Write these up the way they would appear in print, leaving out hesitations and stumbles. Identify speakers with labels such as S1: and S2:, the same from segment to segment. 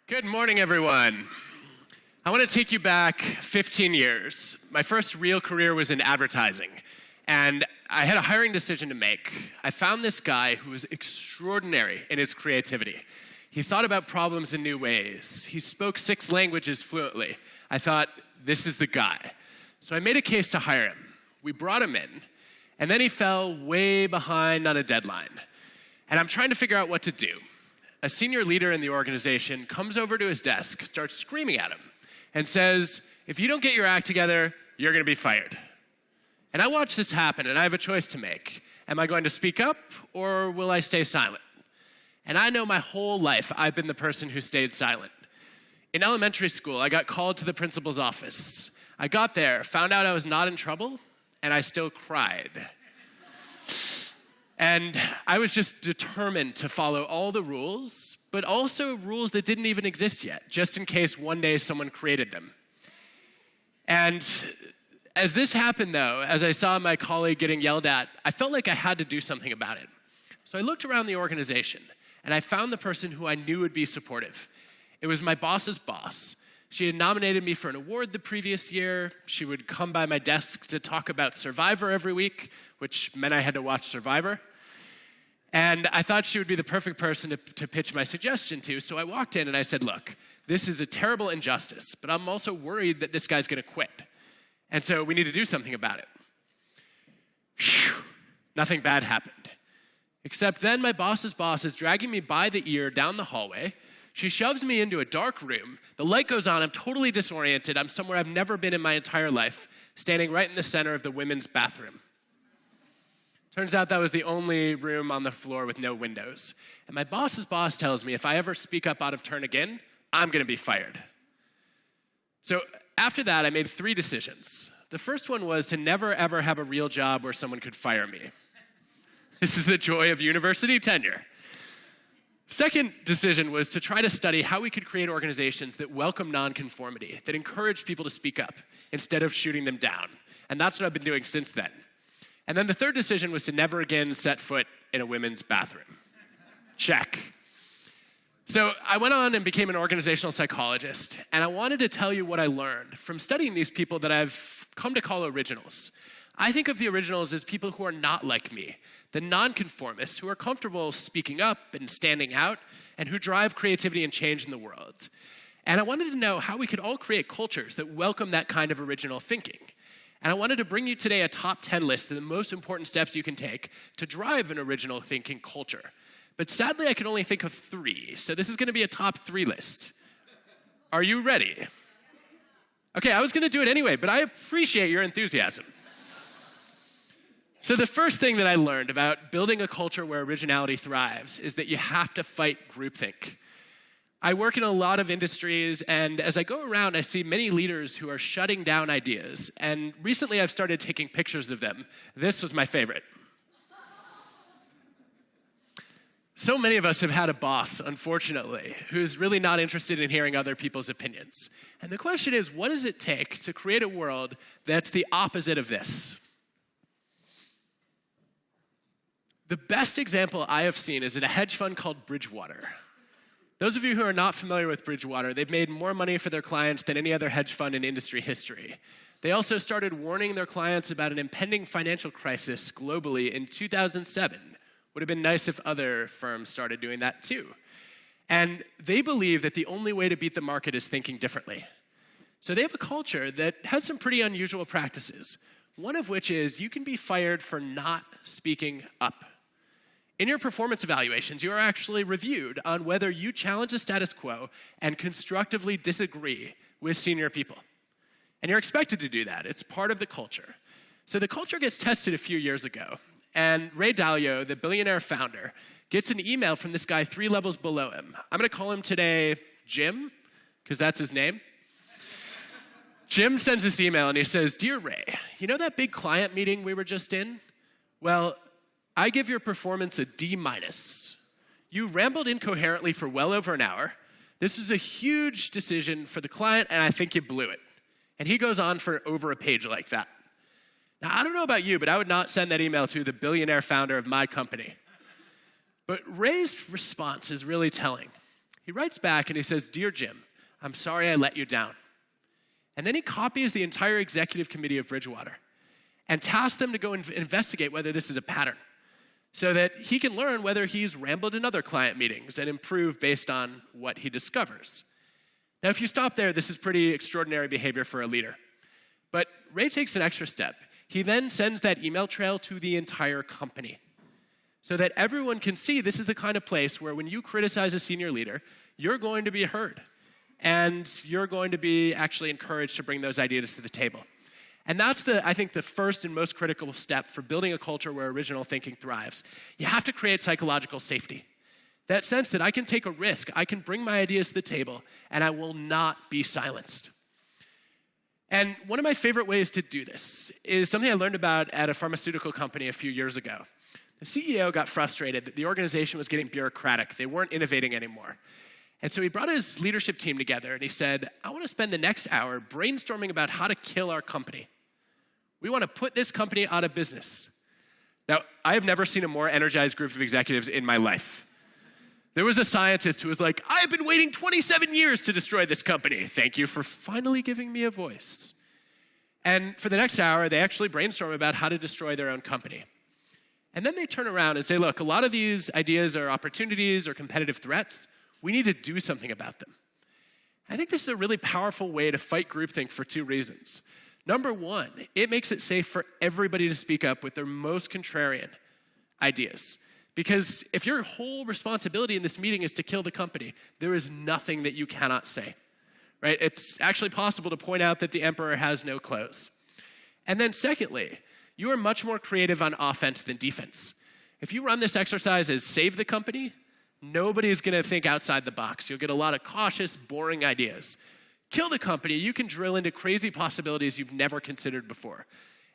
S1: Good morning, everyone. I want to take you back 15 years. My first real career was in advertising, and I had a hiring decision to make. I found this guy who was extraordinary in his creativity. He thought about problems in new ways. He spoke 6 languages fluently. I thought, this is the guy. So I made a case to hire him. We brought him in, and then he fell way behind on a deadline. And I'm trying to figure out what to do. A senior leader in the organization comes over to his desk, starts screaming at him, and says, if you don't get your act together, you're going to be fired. And I watch this happen, and I have a choice to make. Am I going to speak up, or will I stay silent? And I know my whole life I've been the person who stayed silent. In elementary school, I got called to the principal's office. I got there, found out I was not in trouble, and I still cried. And I was just determined to follow all the rules, but also rules that didn't even exist yet, just in case one day someone created them. And as this happened, though, as I saw my colleague getting yelled at, I felt like I had to do something about it. So I looked around the organization, and I found the person who I knew would be supportive. It was my boss's boss. She had nominated me for an award the previous year. She would come by my desk to talk about Survivor every week, which meant I had to watch Survivor. And I thought she would be the perfect person to pitch my suggestion to, so I walked in and I said, look, this is a terrible injustice, but I'm also worried that this guy's gonna quit. And so we need to do something about it. Phew, nothing bad happened. Except then my boss's boss is dragging me by the ear down the hallway. She shoves me into a dark room. The light goes on. I'm totally disoriented. I'm somewhere I've never been in my entire life, standing right in the center of the women's bathroom. Turns out that was the only room on the floor with no windows. And my boss's boss tells me if I ever speak up out of turn again, I'm going to be fired. So after that, I made 3 decisions. The first one was to never, ever have a real job where someone could fire me. This is the joy of university tenure. Second decision was to try to study how we could create organizations that welcome nonconformity, that encourage people to speak up instead of shooting them down. And that's what I've been doing since then. And then the third decision was to never again set foot in a women's bathroom. Check. So I went on and became an organizational psychologist, and I wanted to tell you what I learned from studying these people that I've come to call originals. I think of the originals as people who are not like me, the nonconformists who are comfortable speaking up and standing out, and who drive creativity and change in the world. And I wanted to know how we could all create cultures that welcome that kind of original thinking. And I wanted to bring you today a top 10 list of the most important steps you can take to drive an original thinking culture. But sadly, I could only think of 3, so this is going to be a top 3 list. Are you ready? Okay, I was going to do it anyway, but I appreciate your enthusiasm. So the first thing that I learned about building a culture where originality thrives is that you have to fight groupthink. I work in a lot of industries, and as I go around, I see many leaders who are shutting down ideas. And recently, I've started taking pictures of them. This was my favorite. So many of us have had a boss, unfortunately, who's really not interested in hearing other people's opinions. And the question is, what does it take to create a world that's the opposite of this? The best example I have seen is at a hedge fund called Bridgewater. Those of you who are not familiar with Bridgewater, they've made more money for their clients than any other hedge fund in industry history. They also started warning their clients about an impending financial crisis globally in 2007. Would have been nice if other firms started doing that too. And they believe that the only way to beat the market is thinking differently. So they have a culture that has some pretty unusual practices, one of which is you can be fired for not speaking up. In your performance evaluations, you are actually reviewed on whether you challenge the status quo and constructively disagree with senior people. And you're expected to do that. It's part of the culture. So the culture gets tested a few years ago, and Ray Dalio, the billionaire founder, gets an email from this guy 3 levels below him. I'm going to call him today Jim, because that's his name. Jim sends this email, and he says, Dear Ray, you know that big client meeting we were just in? Well, I give your performance a D-. You rambled incoherently for well over an hour. This is a huge decision for the client, and I think you blew it. And he goes on for over a page like that. Now, I don't know about you, but I would not send that email to the billionaire founder of my company. But Ray's response is really telling. He writes back and he says, "Dear Jim, I'm sorry I let you down." And then he copies the entire executive committee of Bridgewater and tasks them to go investigate whether this is a pattern so that he can learn whether he's rambled in other client meetings and improve based on what he discovers. Now, if you stop there, this is pretty extraordinary behavior for a leader. But Ray takes an extra step. He then sends that email trail to the entire company so that everyone can see this is the kind of place where when you criticize a senior leader, you're going to be heard. And you're going to be actually encouraged to bring those ideas to the table. And that's, I think, the first and most critical step for building a culture where original thinking thrives. You have to create psychological safety. That sense that I can take a risk, I can bring my ideas to the table, and I will not be silenced. And one of my favorite ways to do this is something I learned about at a pharmaceutical company a few years ago. The CEO got frustrated that the organization was getting bureaucratic. They weren't innovating anymore. And so he brought his leadership team together and he said, "I want to spend the next hour brainstorming about how to kill our company. We want to put this company out of business." Now, I have never seen a more energized group of executives in my life. There was a scientist who was like, "I've been waiting 27 years to destroy this company. Thank you for finally giving me a voice." And for the next hour, they actually brainstorm about how to destroy their own company. And then they turn around and say, "Look, a lot of these ideas are opportunities or competitive threats. We need to do something about them." I think this is a really powerful way to fight groupthink for two reasons. Number one, it makes it safe for everybody to speak up with their most contrarian ideas. Because if your whole responsibility in this meeting is to kill the company, there is nothing that you cannot say, right? It's actually possible to point out that the emperor has no clothes. And then secondly, you are much more creative on offense than defense. If you run this exercise as save the company, nobody's going to think outside the box. You'll get a lot of cautious, boring ideas. Kill the company, you can drill into crazy possibilities you've never considered before.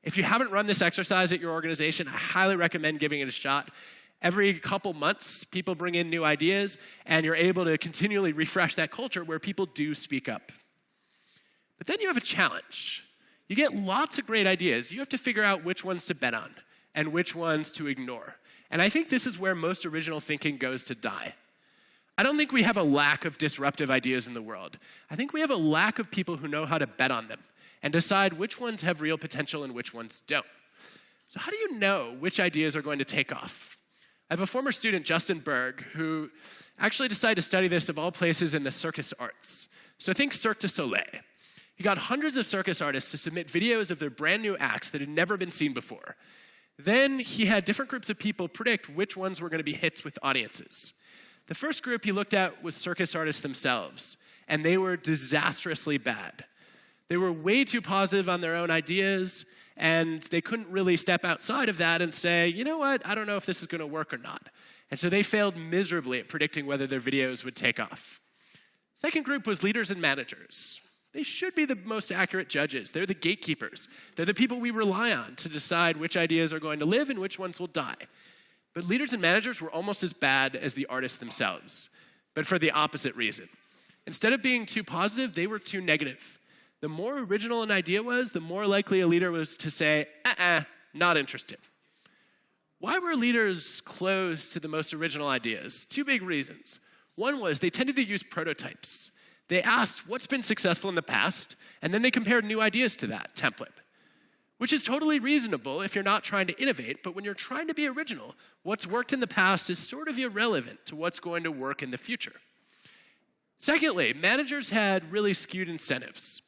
S1: If you haven't run this exercise at your organization, I highly recommend giving it a shot. Every couple months, people bring in new ideas, and you're able to continually refresh that culture where people do speak up. But then you have a challenge. You get lots of great ideas. You have to figure out which ones to bet on and which ones to ignore. And I think this is where most original thinking goes to die. I don't think we have a lack of disruptive ideas in the world. I think we have a lack of people who know how to bet on them and decide which ones have real potential and which ones don't. So how do you know which ideas are going to take off? I have a former student, Justin Berg, who actually decided to study this of all places in the circus arts. So think Cirque du Soleil. He got hundreds of circus artists to submit videos of their brand new acts that had never been seen before. Then he had different groups of people predict which ones were going to be hits with audiences. The first group he looked at was circus artists themselves, and they were disastrously bad. They were way too positive on their own ideas, and they couldn't really step outside of that and say, "You know what, I don't know if this is going to work or not." And so they failed miserably at predicting whether their videos would take off. Second group was leaders and managers. They should be the most accurate judges. They're the gatekeepers. They're the people we rely on to decide which ideas are going to live and which ones will die. But leaders and managers were almost as bad as the artists themselves, but for the opposite reason. Instead of being too positive, they were too negative. The more original an idea was, the more likely a leader was to say, not interested. Why were leaders closed to the most original ideas? Two big reasons. One was they tended to use prototypes. They asked what's been successful in the past, and then they compared new ideas to that template, which is totally reasonable if you're not trying to innovate, but when you're trying to be original, what's worked in the past is sort of irrelevant to what's going to work in the future. Secondly, managers had really skewed incentives.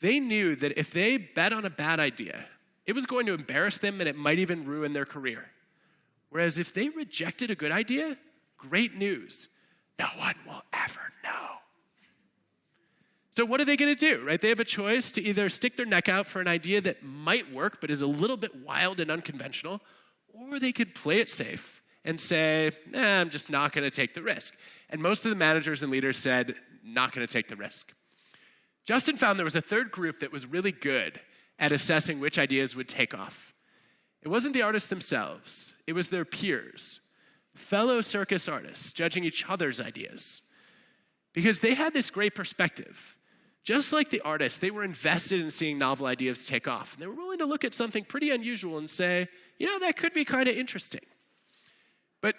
S1: They knew that if they bet on a bad idea, it was going to embarrass them and it might even ruin their career. Whereas if they rejected a good idea, great news. No one will ever know. So what are they going to do, right? They have a choice to either stick their neck out for an idea that might work but is a little bit wild and unconventional, or they could play it safe and say, I'm just not going to take the risk. And most of the managers and leaders said, not going to take the risk. Justin found there was a third group that was really good at assessing which ideas would take off. It wasn't the artists themselves. It was their peers, fellow circus artists, judging each other's ideas. Because they had this great perspective. Just like the artists, they were invested in seeing novel ideas take off. And they were willing to look at something pretty unusual and say, that could be kind of interesting. But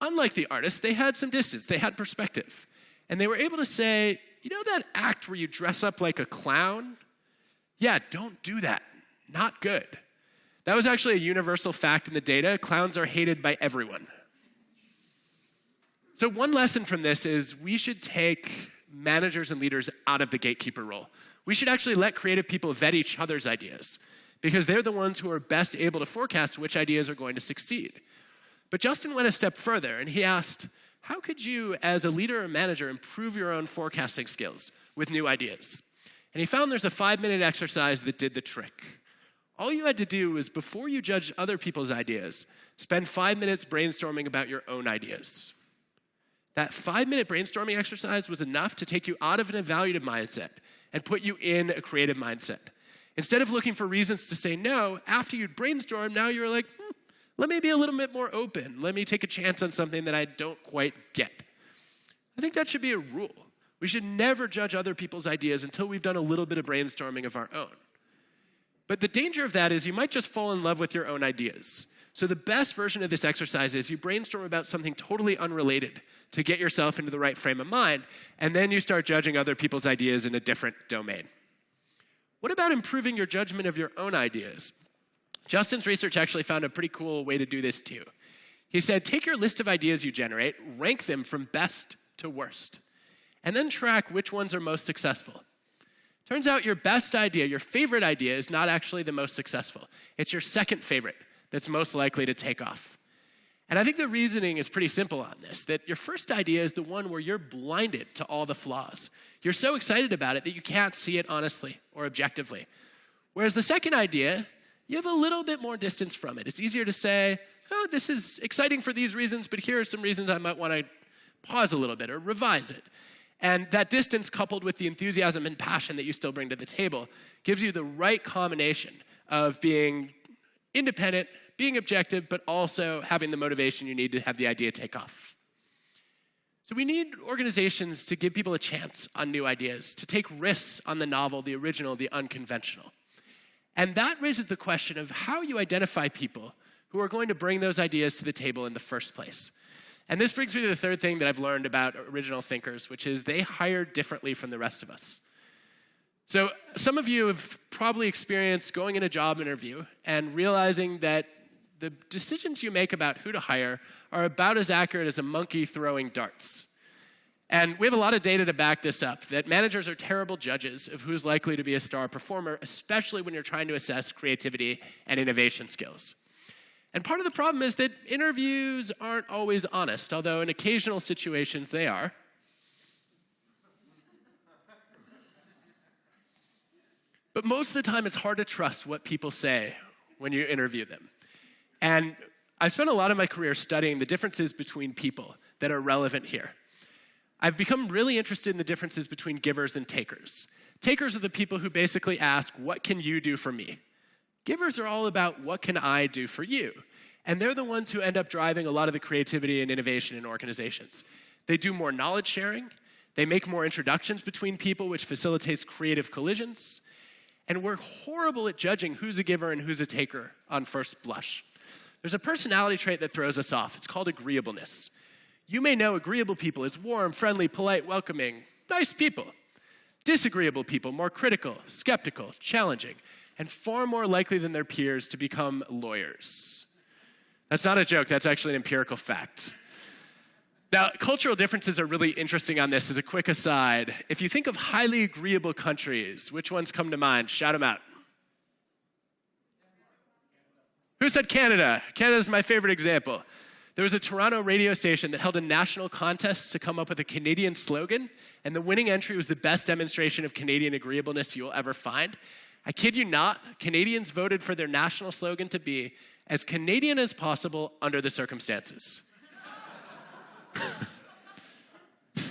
S1: unlike the artists, they had some distance, they had perspective. And they were able to say, you know that act where you dress up like a clown? Yeah, don't do that. Not good. That was actually a universal fact in the data. Clowns are hated by everyone. So one lesson from this is we should take managers and leaders out of the gatekeeper role. We should actually let creative people vet each other's ideas because they're the ones who are best able to forecast which ideas are going to succeed. But Justin went a step further and he asked, how could you, as a leader or manager, improve your own forecasting skills with new ideas? And he found there's a 5-minute exercise that did the trick. All you had to do was, before you judge other people's ideas, spend 5 minutes brainstorming about your own ideas. That 5-minute brainstorming exercise was enough to take you out of an evaluative mindset and put you in a creative mindset. Instead of looking for reasons to say no, after you'd brainstorm, now you're like, let me be a little bit more open. Let me take a chance on something that I don't quite get. I think that should be a rule. We should never judge other people's ideas until we've done a little bit of brainstorming of our own. But the danger of that is you might just fall in love with your own ideas. So the best version of this exercise is you brainstorm about something totally unrelated to get yourself into the right frame of mind, and then you start judging other people's ideas in a different domain. What about improving your judgment of your own ideas? Justin's research actually found a pretty cool way to do this too. He said, take your list of ideas you generate, rank them from best to worst, and then track which ones are most successful. Turns out your best idea, your favorite idea, is not actually the most successful. It's your second favorite that's most likely to take off. And I think the reasoning is pretty simple on this, that your first idea is the one where you're blinded to all the flaws. You're so excited about it that you can't see it honestly or objectively. Whereas the second idea, you have a little bit more distance from it. It's easier to say, oh, this is exciting for these reasons, but here are some reasons I might want to pause a little bit or revise it. And that distance, coupled with the enthusiasm and passion that you still bring to the table, gives you the right combination of being independent, being objective, but also having the motivation you need to have the idea take off. So we need organizations to give people a chance on new ideas, to take risks on the novel, the original, the unconventional. And that raises the question of how you identify people who are going to bring those ideas to the table in the first place. And this brings me to the third thing that I've learned about original thinkers, which is they hire differently from the rest of us. So some of you have probably experienced going in a job interview and realizing that the decisions you make about who to hire are about as accurate as a monkey throwing darts. And we have a lot of data to back this up, that managers are terrible judges of who's likely to be a star performer, especially when you're trying to assess creativity and innovation skills. And part of the problem is that interviews aren't always honest, although in occasional situations they are. But most of the time it's hard to trust what people say when you interview them. And I've spent a lot of my career studying the differences between people that are relevant here. I've become really interested in the differences between givers and takers. Takers are the people who basically ask, what can you do for me? Givers are all about, what can I do for you? And they're the ones who end up driving a lot of the creativity and innovation in organizations. They do more knowledge sharing. They make more introductions between people, which facilitates creative collisions. And we're horrible at judging who's a giver and who's a taker on first blush. There's a personality trait that throws us off. It's called agreeableness. You may know agreeable people as warm, friendly, polite, welcoming, nice people. Disagreeable people, more critical, skeptical, challenging, and far more likely than their peers to become lawyers. That's not a joke, that's actually an empirical fact. Now, cultural differences are really interesting on this as a quick aside. If you think of highly agreeable countries, which ones come to mind? Shout them out. Who said Canada? Canada's my favorite example. There was a Toronto radio station that held a national contest to come up with a Canadian slogan, and the winning entry was the best demonstration of Canadian agreeableness you will ever find. I kid you not, Canadians voted for their national slogan to be as Canadian as possible under the circumstances.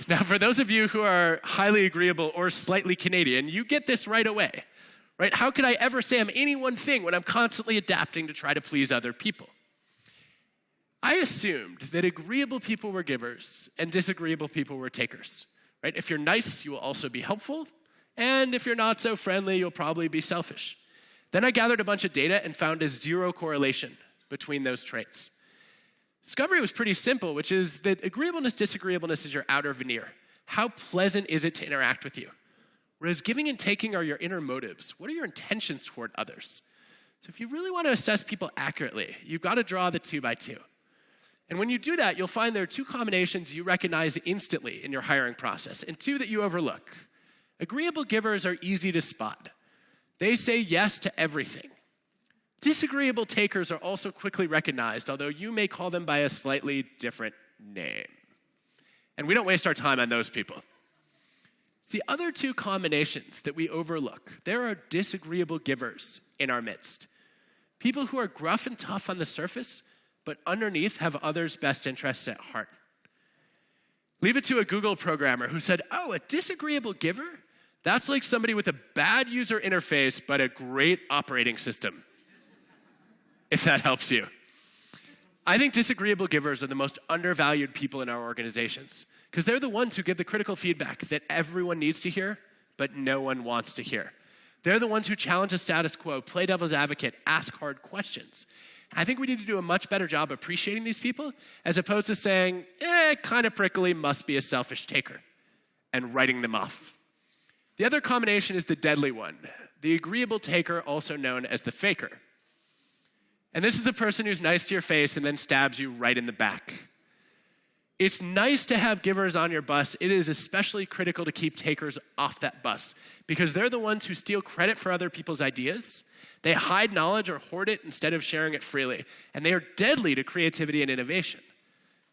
S1: Now, for those of you who are highly agreeable or slightly Canadian, you get this right away, right? How could I ever say I'm any one thing when I'm constantly adapting to try to please other people? I assumed that agreeable people were givers and disagreeable people were takers, right? If you're nice, you will also be helpful, and if you're not so friendly, you'll probably be selfish. Then I gathered a bunch of data and found a zero correlation between those traits. Discovery was pretty simple, which is that agreeableness, disagreeableness is your outer veneer. How pleasant is it to interact with you? Whereas giving and taking are your inner motives. What are your intentions toward others? So if you really want to assess people accurately, you've got to draw the 2 by 2. And when you do that, you'll find there are 2 combinations you recognize instantly in your hiring process, and 2 that you overlook. Agreeable givers are easy to spot. They say yes to everything. Disagreeable takers are also quickly recognized, although you may call them by a slightly different name. And we don't waste our time on those people. The other 2 combinations that we overlook, there are disagreeable givers in our midst. People who are gruff and tough on the surface, but underneath have others' best interests at heart. Leave it to a Google programmer who said, oh, a disagreeable giver? That's like somebody with a bad user interface, but a great operating system. If that helps you. I think disagreeable givers are the most undervalued people in our organizations because they're the ones who give the critical feedback that everyone needs to hear, but no one wants to hear. They're the ones who challenge the status quo, play devil's advocate, ask hard questions. I think we need to do a much better job appreciating these people as opposed to saying, kind of prickly, must be a selfish taker, and writing them off. The other combination is the deadly one, the agreeable taker, also known as the faker. And this is the person who's nice to your face and then stabs you right in the back. It's nice to have givers on your bus. It is especially critical to keep takers off that bus because they're the ones who steal credit for other people's ideas. They hide knowledge or hoard it instead of sharing it freely. And they are deadly to creativity and innovation.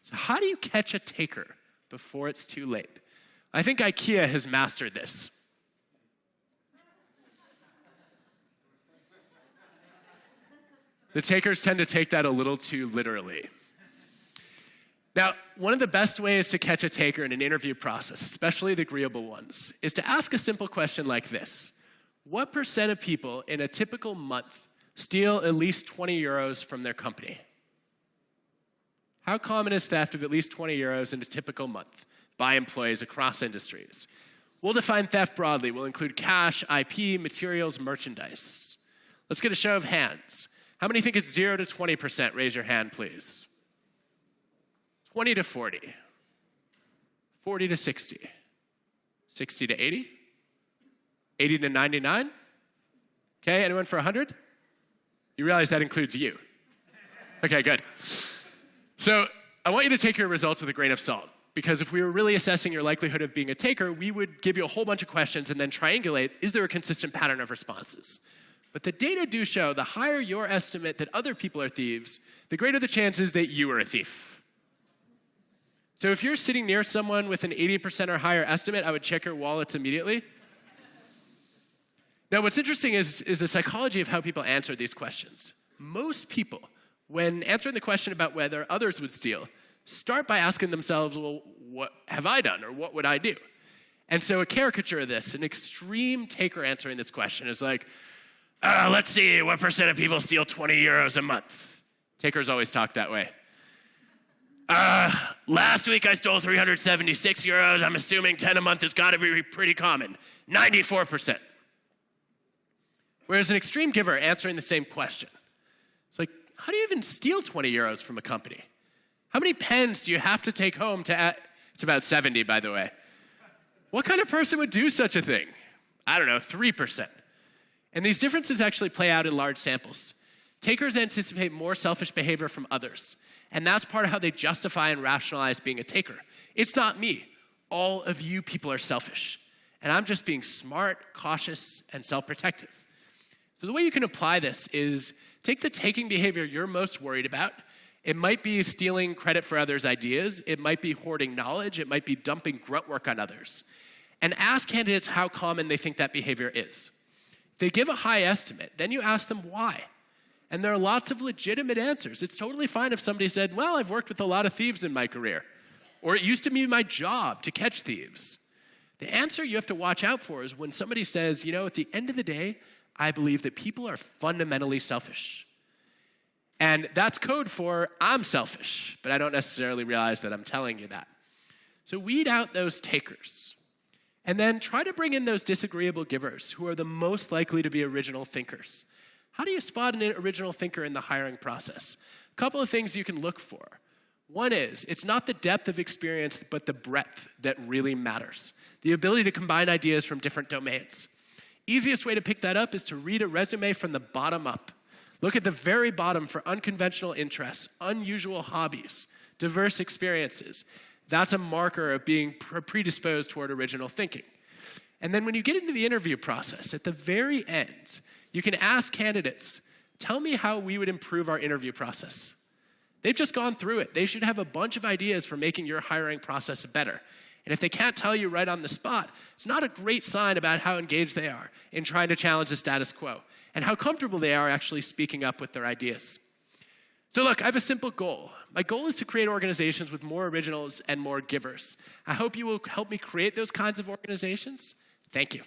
S1: So how do you catch a taker before it's too late? I think IKEA has mastered this. The takers tend to take that a little too literally. Now, one of the best ways to catch a taker in an interview process, especially the agreeable ones, is to ask a simple question like this. What % of people in a typical month steal at least 20 euros from their company? How common is theft of at least 20 euros in a typical month by employees across industries? We'll define theft broadly. We'll include cash, IP, materials, merchandise. Let's get a show of hands. How many think it's 0 to 20%? Raise your hand, please. 20 to 40. 40 to 60. 60 to 80. 80 to 99. Okay, anyone for 100? You realize that includes you. Okay, good. So I want you to take your results with a grain of salt. Because if we were really assessing your likelihood of being a taker, we would give you a whole bunch of questions and then triangulate, is there a consistent pattern of responses? But the data do show the higher your estimate that other people are thieves, the greater the chances that you are a thief. So if you're sitting near someone with an 80% or higher estimate, I would check your wallets immediately. Now, what's interesting is the psychology of how people answer these questions. Most people, when answering the question about whether others would steal, start by asking themselves, well, what have I done, or what would I do? And so a caricature of this, an extreme taker answering this question is like, let's see, what % of people steal 20 euros a month? Takers always talk that way. Last week I stole 376 euros. I'm assuming 10 a month has got to be pretty common. 94%. Whereas an extreme giver answering the same question, it's like, how do you even steal 20 euros from a company? How many pens do you have to take home to it's about 70, by the way. What kind of person would do such a thing? I don't know, 3%. And these differences actually play out in large samples. Takers anticipate more selfish behavior from others. And that's part of how they justify and rationalize being a taker. It's not me. All of you people are selfish. And I'm just being smart, cautious, and self-protective. So the way you can apply this is take the taking behavior you're most worried about. It might be stealing credit for others' ideas. It might be hoarding knowledge. It might be dumping grunt work on others. And ask candidates how common they think that behavior is. If they give a high estimate, then you ask them why. And there are lots of legitimate answers. It's totally fine if somebody said, well, I've worked with a lot of thieves in my career. Or it used to be my job to catch thieves. The answer you have to watch out for is when somebody says, at the end of the day, I believe that people are fundamentally selfish. And that's code for I'm selfish, but I don't necessarily realize that I'm telling you that. So weed out those takers. And then try to bring in those disagreeable givers who are the most likely to be original thinkers. How do you spot an original thinker in the hiring process? A couple of things you can look for. One is, it's not the depth of experience, but the breadth that really matters. The ability to combine ideas from different domains. Easiest way to pick that up is to read a resume from the bottom up. Look at the very bottom for unconventional interests, unusual hobbies, diverse experiences. That's a marker of being predisposed toward original thinking. And then when you get into the interview process, at the very end, you can ask candidates, tell me how we would improve our interview process. They've just gone through it. They should have a bunch of ideas for making your hiring process better. And if they can't tell you right on the spot, it's not a great sign about how engaged they are in trying to challenge the status quo and how comfortable they are actually speaking up with their ideas. So look, I have a simple goal. My goal is to create organizations with more originals and more givers. I hope you will help me create those kinds of organizations. Thank you.